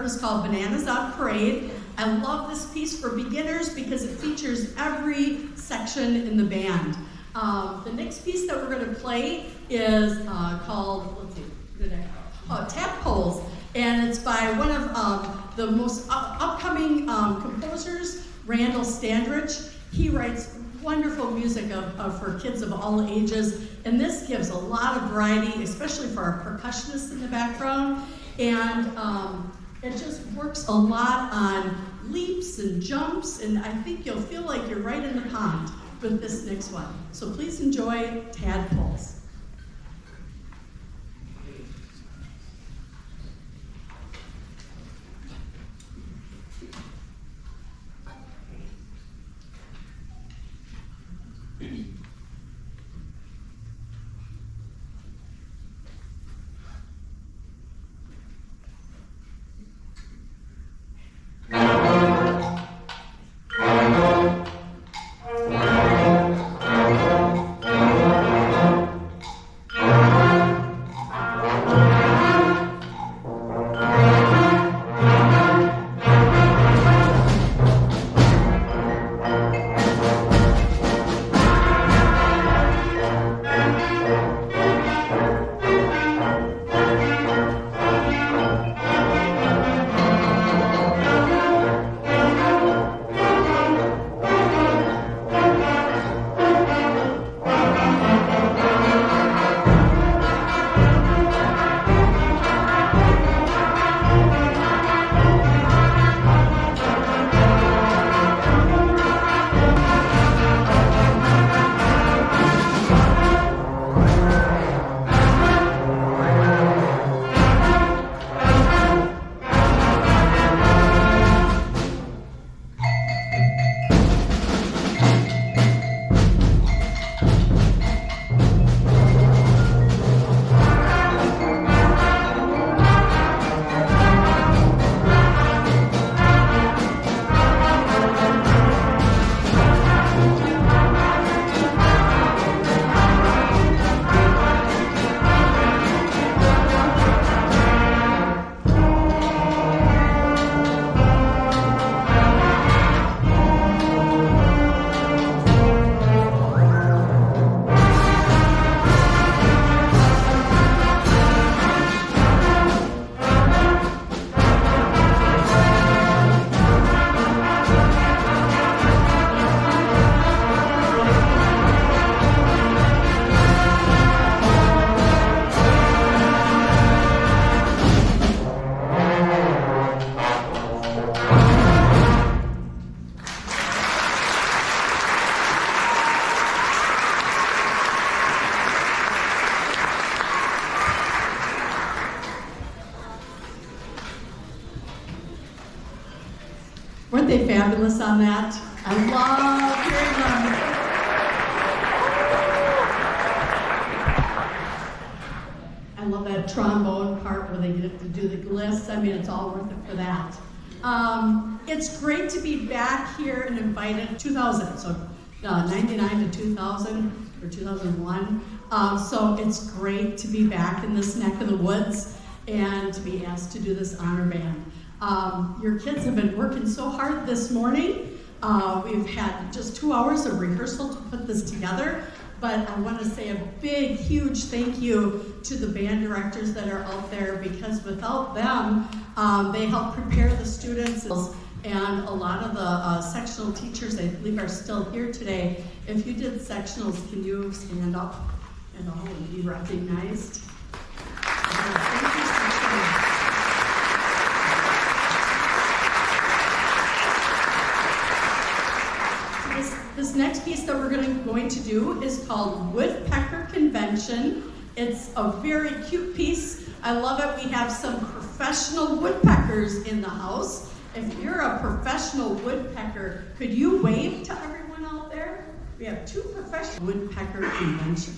part is called Bananas on Parade. I love this piece for beginners because it features every section in the band. The next piece that we're going to play is called, let's see, Tadpoles, and it's by one of the most upcoming composers, Randall Standridge. He writes wonderful music for kids of all ages, and this gives a lot of variety, especially for our percussionists in the background, and it just works a lot on leaps and jumps, and I think you'll feel like you're right in the pond with this next one. So please enjoy Tadpoles. Weren't they fabulous on that? I love hearing them. I love that trombone part where they get to do the gliss. I mean, it's all worth it for that. It's great to be back here and invited 2000, so 99 to 2000 or 2001. So it's great to be back in this neck of the woods and to be asked to do this honor band. Your kids have been working so hard this morning. We've had just 2 hours of rehearsal to put this together, but I want to say a big, huge thank you to the band directors that are out there, because without them, they help prepare the students, and a lot of the sectional teachers, I believe, are still here today. If you did sectionals, can you stand up and all be recognized? Thank you, sectionals. This next piece that we're going to do is called Woodpecker Convention. It's a very cute piece. I love it. We have some professional woodpeckers in the house. If you're a professional woodpecker, could you wave to everyone out there? We have 2 professional woodpecker convention.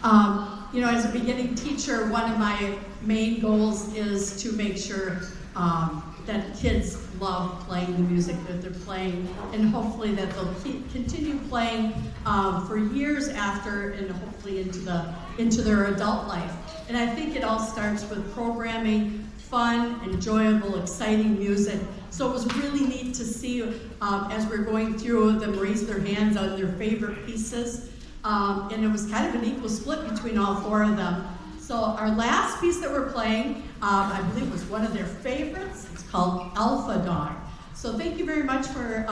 You know, as a beginning teacher, one of my main goals is to make sure that kids love playing the music that they're playing, and hopefully that they'll continue playing for years after, and hopefully into their adult life. And I think it all starts with programming fun, enjoyable, exciting music. So it was really neat to see as we're going through them raise their hands on their favorite pieces. And it was kind of an equal split between all four of them. So our last piece that we're playing, I believe was one of their favorites. It's called Alpha Dog. So thank you very much for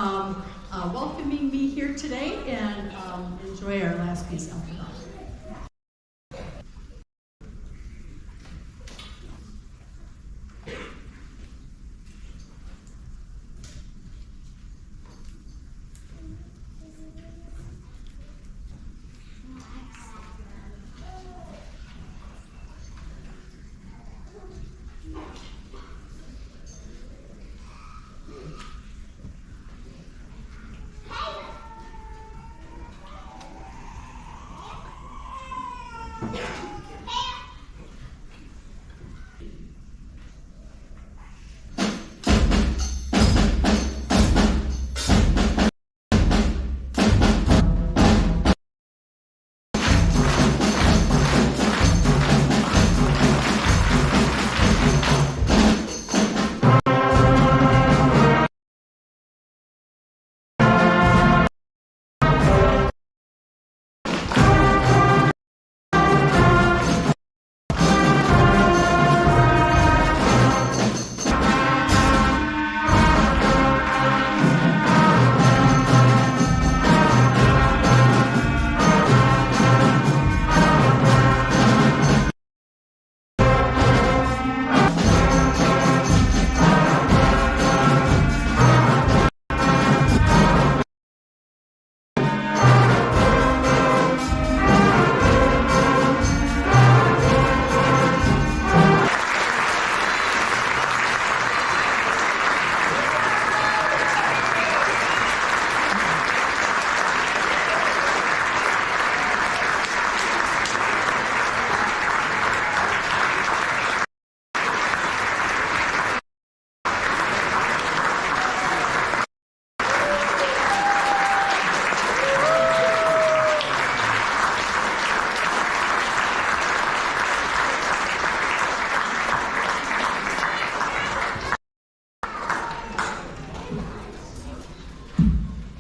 welcoming me here today, and enjoy our last piece, Alpha Dog.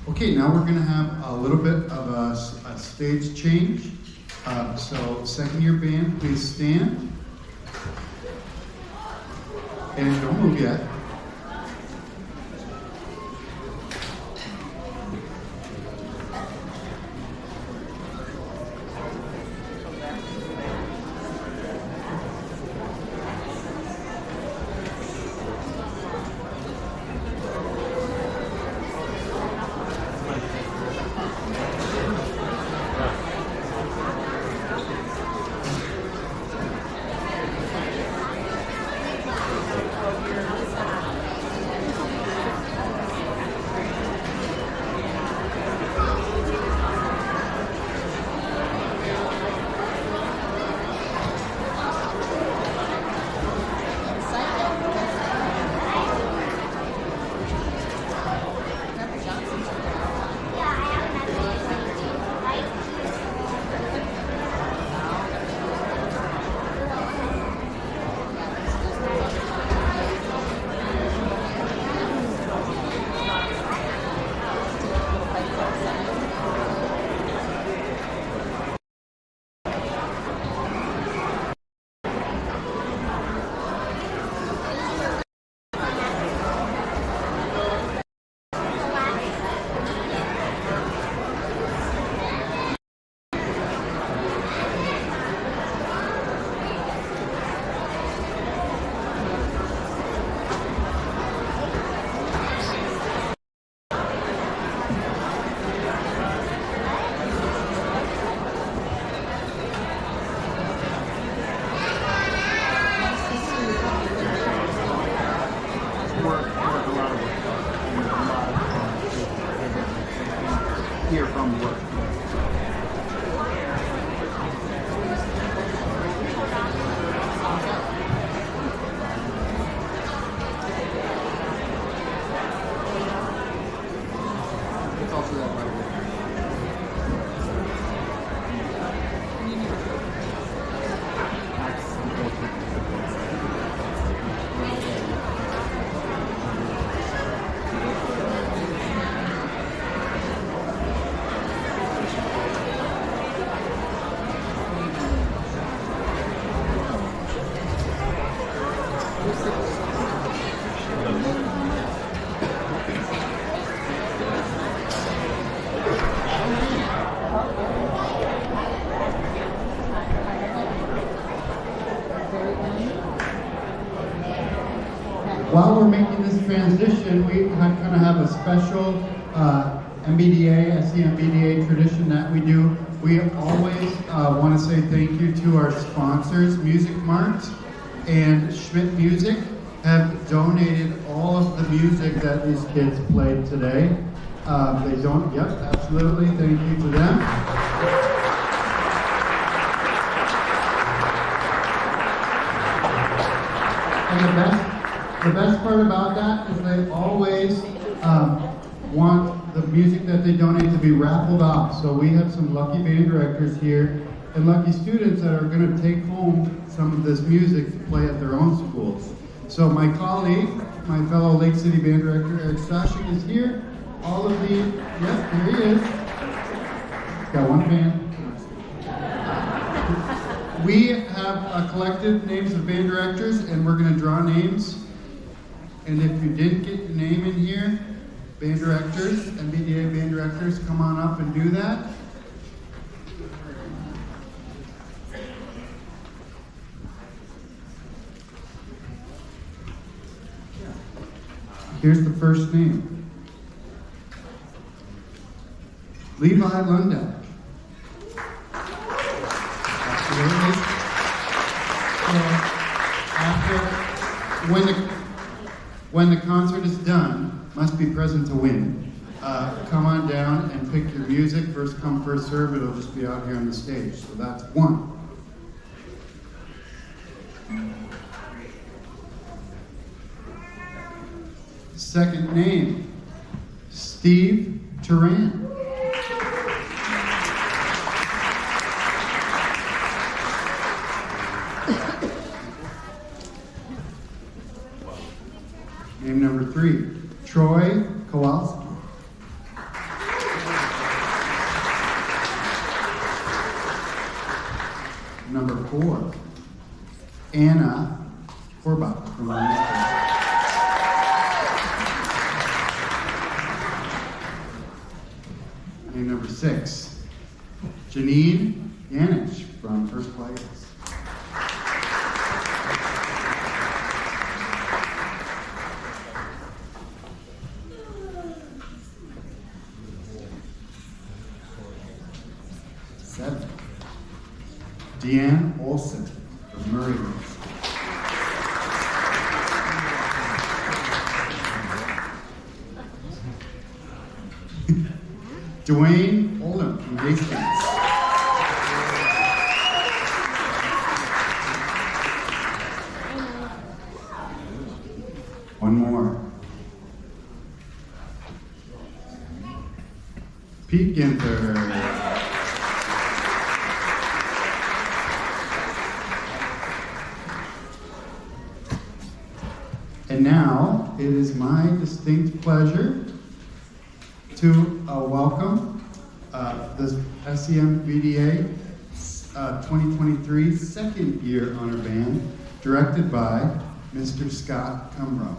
Okay, now we're going to have a little bit of a stage change. So second year band, please stand. And don't move yet. Hear from work. also that right there. While we're making this transition, we kind of have a special MBDA, SEMBDA tradition that we do. We always want to say thank you to our sponsors, Music Mart and Schmidt Music have donated all of the music that these kids played today. Yep, absolutely, thank you to them. And the best part about that is they always want the music that they donate to be raffled off. So we have some lucky band directors here and lucky students that are going to take home some of this music to play at their own schools. So my colleague, my fellow Lake City band director Eric Stashik is here. All of the, yep, here he is. Got one band. We have collected names of band directors and we're going to draw names. And if you didn't get your name in here, band directors, MBDA band directors, come on up and do that. Here's the first name. Levi Lundak. Absolutely. So when the concert is done, must be present to win. Come on down and pick your music. First come, first serve. It'll just be out here on the stage. So that's one. Second name, Steve Turan. Name number 3, Troy Kowalski. Number 4, Anna Korbach from the East Coast. Name number 6, Janine Yanich from First Place. Deanne Olson from Murray. Dwayne Oldham from Hastings. One more. Pete Ginther. And now, it is my distinct pleasure to welcome the SEMBDA 2023 second year honor band, directed by Mr. Scott Cumbro.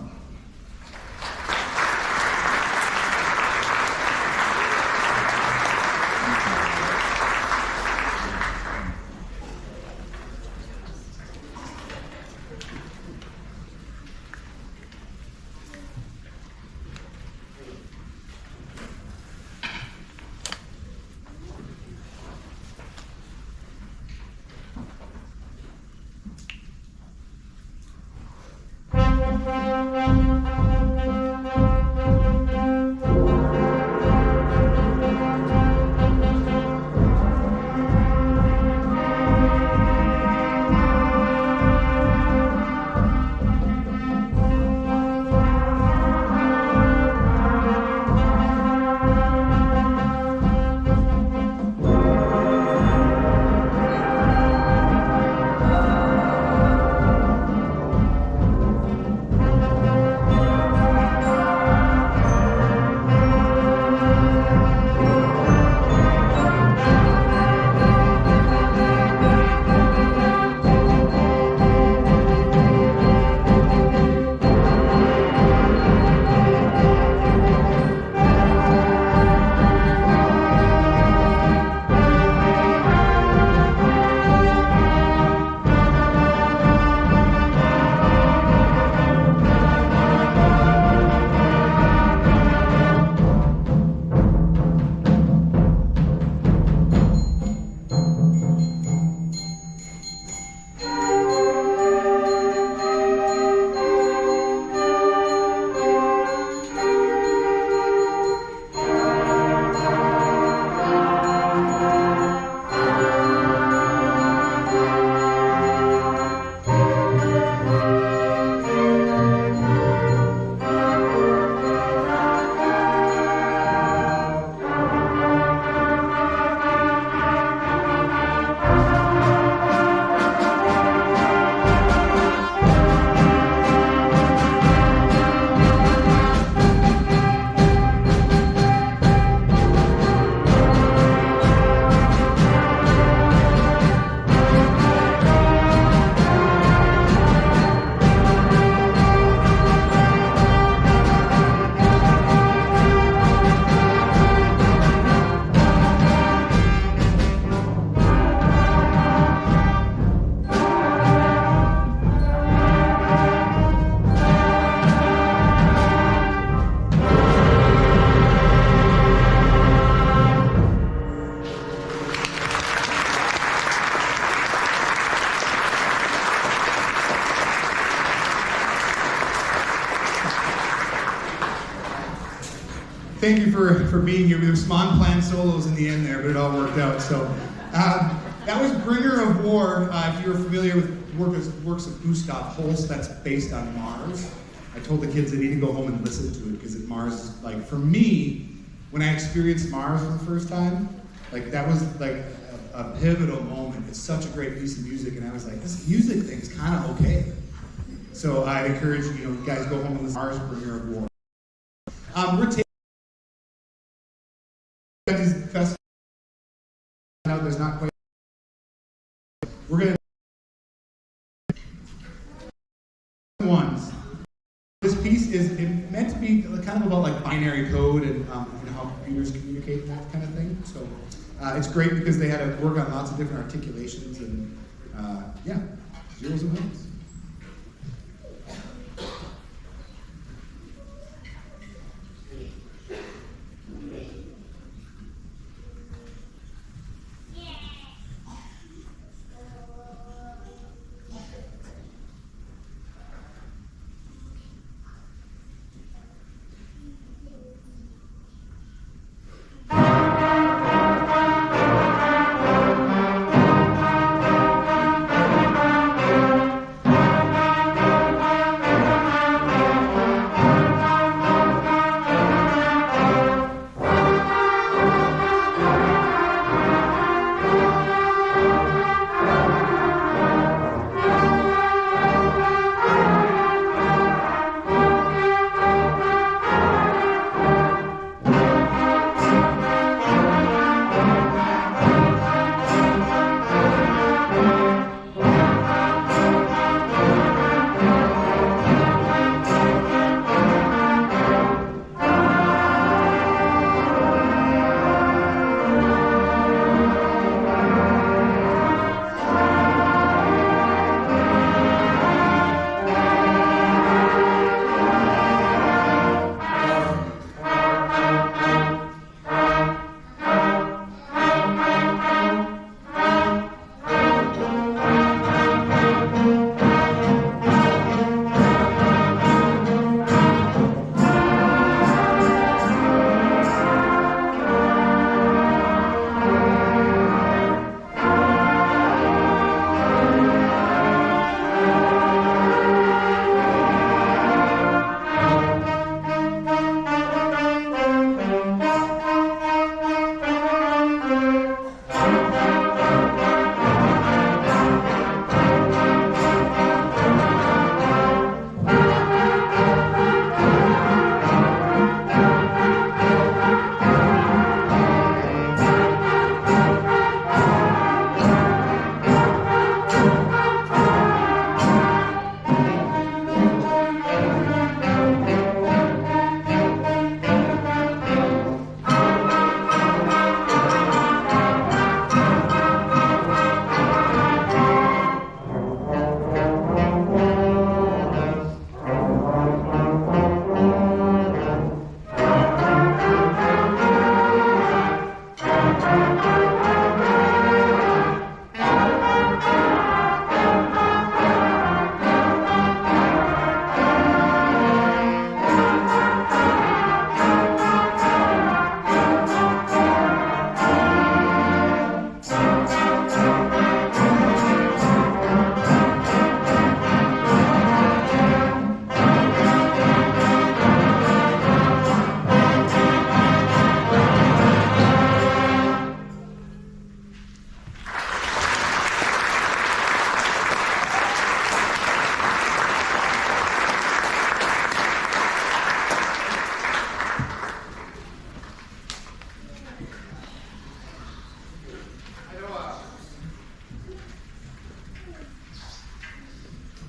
thank you for being here. There were some unplanned solos in the end there, but it all worked out. So that was Bringer of War. If you're familiar with works of Gustav Holst, that's based on Mars. I told the kids they need to go home and listen to it because Mars is like, for me, when I experienced Mars for the first time, like that was like a pivotal moment. It's such a great piece of music, and I was like, this music thing is kind of okay. So I encourage you guys go home and listen to Mars, Bringer of War. We're taking these festivals out. There's not quite. We're gonna ones. This piece is meant to be kind of about like binary code and how computers communicate and that kind of thing. So it's great because they had to work on lots of different articulations and yeah, zeros and ones.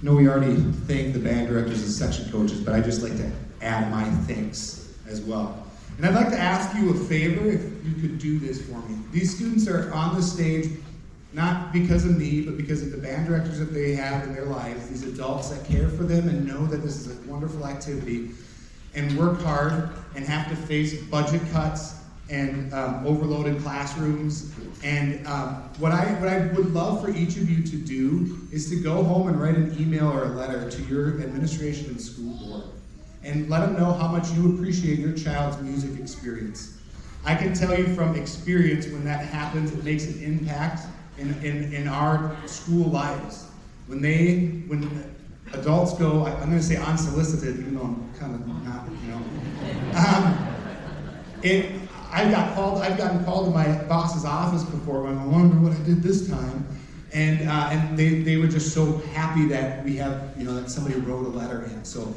I know we already thanked the band directors and section coaches, but I'd just like to add my thanks as well. And I'd like to ask you a favor if you could do this for me. These students are on the stage not because of me, but because of the band directors that they have in their lives, these adults that care for them and know that this is a wonderful activity and work hard and have to face budget cuts and overloaded classrooms. And what I would love for each of you to do is to go home and write an email or a letter to your administration and school board and let them know how much you appreciate your child's music experience. I can tell you from experience, when that happens, it makes an impact in our school lives. When adults go, I'm going to say unsolicited, even though I'm kind of not, I've gotten called to my boss's office before, and I wonder what I did this time. And they were just so happy that we have, that somebody wrote a letter in. So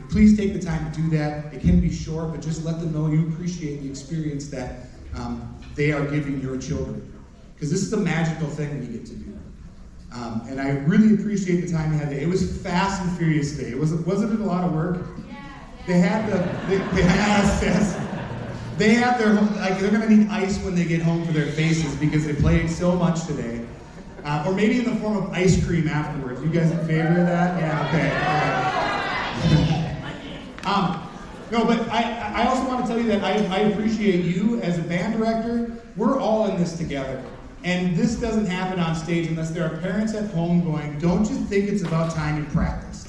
please take the time to do that. It can be short, but just let them know you appreciate the experience that they are giving your children. Because this is a magical thing we get to do. And I really appreciate the time you had today. It was fast and furious today. Wasn't it a lot of work? Yeah. They had their, they're gonna need ice when they get home for their faces because they played so much today. Or maybe in the form of ice cream afterwards. You guys in favor of that? Yeah, okay. No, but I also want to tell you that I appreciate you as a band director. We're all in this together. And this doesn't happen on stage unless there are parents at home going, don't you think it's about time you practice?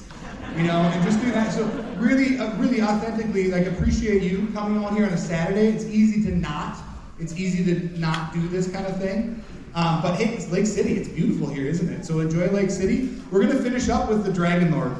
And just do that. So really authentically, appreciate you coming on here on a Saturday. It's easy to not do this kind of thing. But hey, it's Lake City. It's beautiful here, isn't it? So enjoy Lake City. We're going to finish up with the Dragon Lord.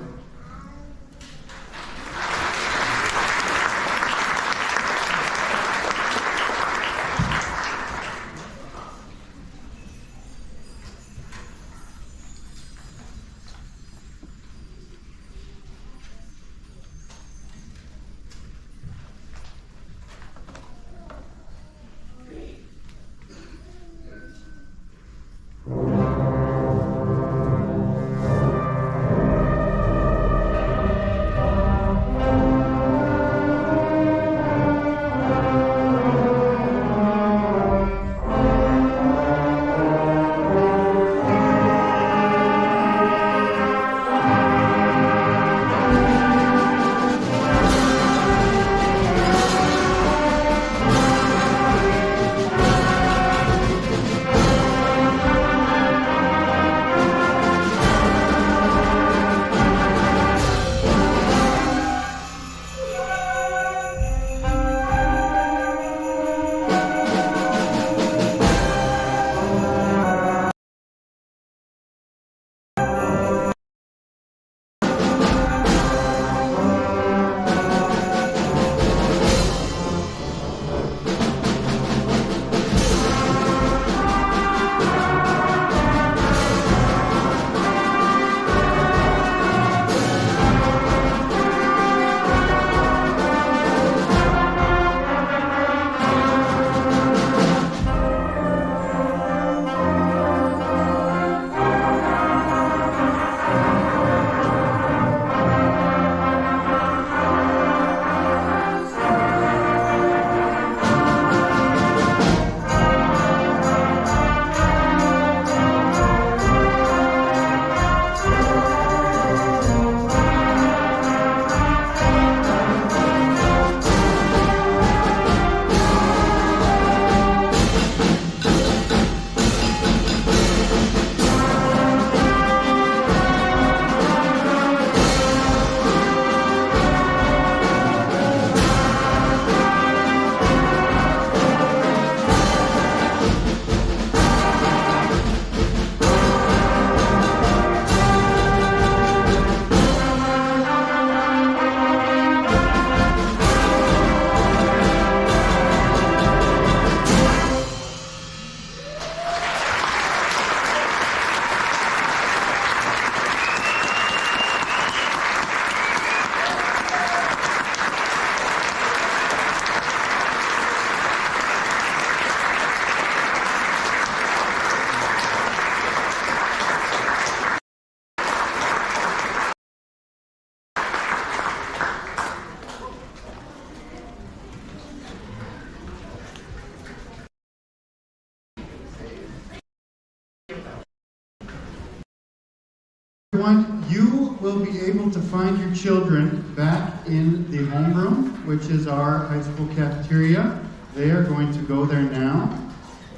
Everyone, you will be able to find your children back in the homeroom, which is our high school cafeteria. They are going to go there now.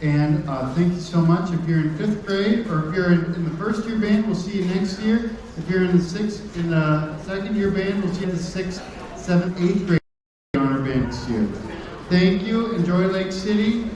And thank you so much. If you're in 5th grade or if you're in the first year band, we'll see you next year. If you're in the second year band, we'll see you in the 6th, 7th, 8th grade honor band this year. Thank you. Enjoy Lake City.